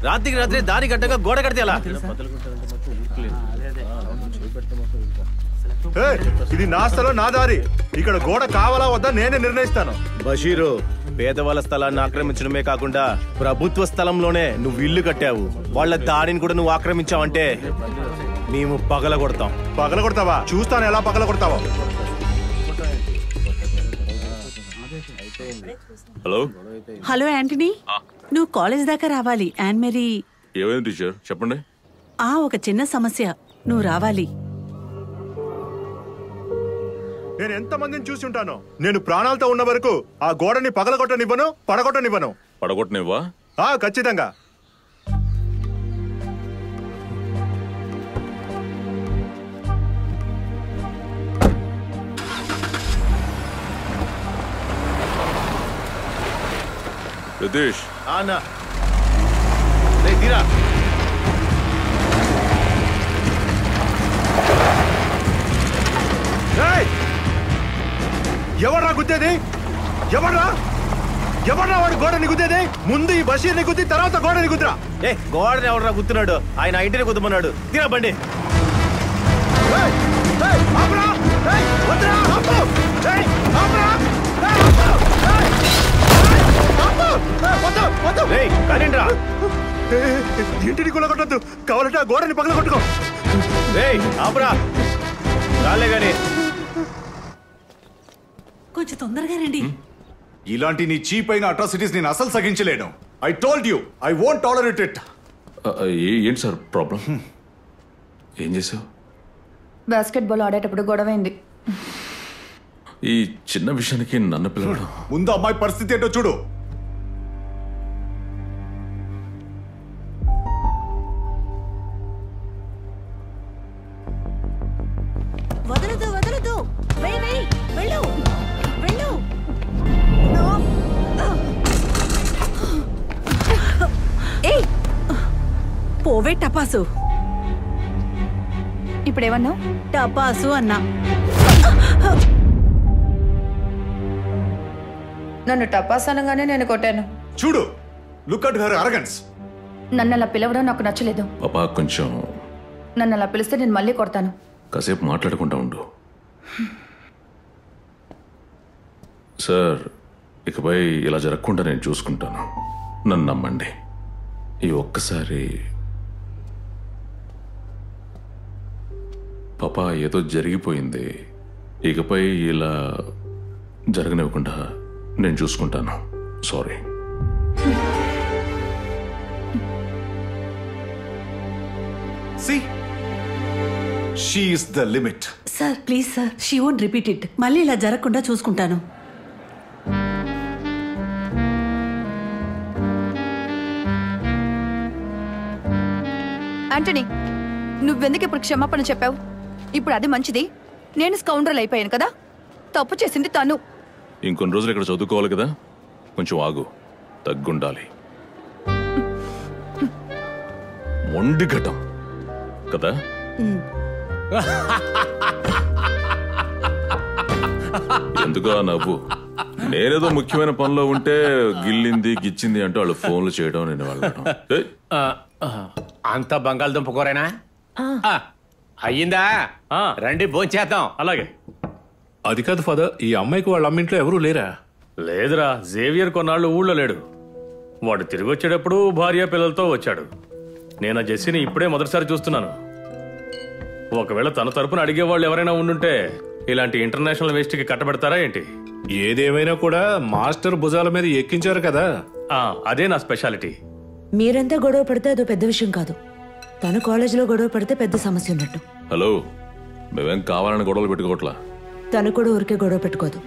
రాత్రికి రాత్రి దారి గడ్డగా గోడ కడితే ఎలా? ఇది నా స్థలం, నా దారి. ఇక్కడ గోడ కావాలా వద్దా నేనే నిర్ణయిస్తాను. బషీరు, పేదవాళ్ళ స్థలాన్ని ఆక్రమించడమే కాకుండా ప్రభుత్వ స్థలంలోనే నువ్వు ఇల్లు కట్టావు. వాళ్ళ దారిని కూడా నువ్వు ఆక్రమించావంటే మేము పగలగొడతాం. పగలగొడతావా? చూస్తాను ఎలా పగలగొడతావో. హలో హలో యాంటనీ, నువ్వు కాలేజ్ దాకా రావాలి. An Mary. ఏమైంది టీచర్, చెప్పండి. ఒక చిన్న సమస్య, నువ్వు రావాలి. నేను ఎంతమందిని చూసి ఉంటాను. నేను ప్రాణాలతో ఉన్న వరకు ఆ గోడని పగలగొట్టనివ్వను, పడగొట్టనివ్వను. పడగొట్టనివ్వా? ఖచ్చితంగా. రతీష్ అన్నా తీరా. ఎవర్రా గుద్దేది? ఎవర్రా వాడు గోడని గుద్దేది? ముందు ఈ బషీర్ని గుద్ది తర్వాత గోడని గుద్దురా. గోడని ఎవడరా గుద్దున్నాడు? ఆయన ఇంటిని గుద్దమన్నాడు. తీరా బండి. ఇంటిని కూలగొట్టద్దు, కావాలంటే ఆ గోడని పగలగొట్టుకో. ఆపరా రాలే గాని. కొంచెం తొందరగా రండి. ఇలాంటి నీ చీప్ అయిన అట్రాసిటీస్ నేను అసలు సహించలేను. I told you I won't tolerate it. ఏంటి సార్ ప్రాబ్లం? ఏం చేసావు? బాస్కెట్బాల్ ఆడేటప్పుడు గొడవైంది. ఈ చిన్న విషయానికి నన్ను పిలవడం. ముందు అమ్మాయి పరిస్థితి ఏంటో చూడు. వదలదు వదలదు, వెళ్ళు వెళ్ళు. పోవే టపాసు. ఇప్పుడేమన్నా? టపాసు అన్నా. నన్ను టపాస్ అనగానే నేను కొట్టాను. చూడు, లుక్ అట్ హర్ అరగన్స్. నన్ను అలా పిలవడం నాకు నచ్చలేదు. పాపా కొంచెం నన్ను అలా పిలిస్తే నేను మళ్ళీ కొడతాను. కాసేపు మాట్లాడకుండా ఉండు. సార్, ఇకపై ఇలా జరగకుండా నేను చూసుకుంటాను. నన్ను నమ్మండి. ఈ ఒక్కసారి పాపా ఏదో జరిగిపోయింది. ఇకపై ఇలా జరగనివ్వకుండా నేను చూసుకుంటాను. Sorry. See? She is the limit. Sir please sir, she won't repeat it. మళ్ళీ ఇలా జరగకుండా చూసుకుంటాను. ఆంటనీ, నువ్వెందుకు ఇప్పుడు క్షమాపణ చెప్పావు? ఇప్పుడు అది మంచిది. నేను స్కౌండ్రల్ అయిపోయాను కదా. తప్పు చేసింది తను. ఇంకొన్ని రోజులు ఇక్కడ చదువుకోవాలి కదా, కొంచెం ఆగు. తగ్గుండాలి. మొండి ఘటం కదా. ఎందుకు ఆ నవ్వు? నేనేదో ముఖ్యమైన పనిలో ఉంటే గిల్లింది గిచ్చింది అంటూ వాళ్ళు ఫోన్లు చేయడం నేను వెళ్ళడం. అంత బంగాళదుంప కూరేనా? అయ్యిందా? రండి భోంచేద్దాం. అలాగే. అది కాదు ఫాదర్, ఈ అమ్మాయికి వాళ్ళ అమ్మింట్లో ఎవరూ లేరా? లేదురా, జేవియర్ కొన్నాళ్ళు ఊళ్ళో లేడు. వాడు తిరిగి వచ్చేటప్పుడు భార్య పిల్లలతో వచ్చాడు. నేను ఆ జెస్సీని ఇప్పుడే మొదటిసారి చూస్తున్నాను. ఒకవేళ తన తరపున అడిగేవాళ్ళు ఎవరైనా ఉండుంటే ఇలాంటి ఇంటర్నేషనల్ వేస్ట్కి కట్టబెడతారా ఏంటి? ఏదేమైనా కూడా మాస్టర్ భుజాల మీద ఎక్కించారు కదా. అదే నా స్పెషాలిటీ. మీరంతా గొడవ పడితే అదో పెద్ద విషయం కాదు. తను కాలేజీలో గొడవ పడితే పెద్ద సమస్య ఉన్నట్టు. హలో, మేమేం కావాలని గొడవలు పెట్టుకోవట్లా. తను కూడా ఊరికే గొడవ పెట్టుకోదు.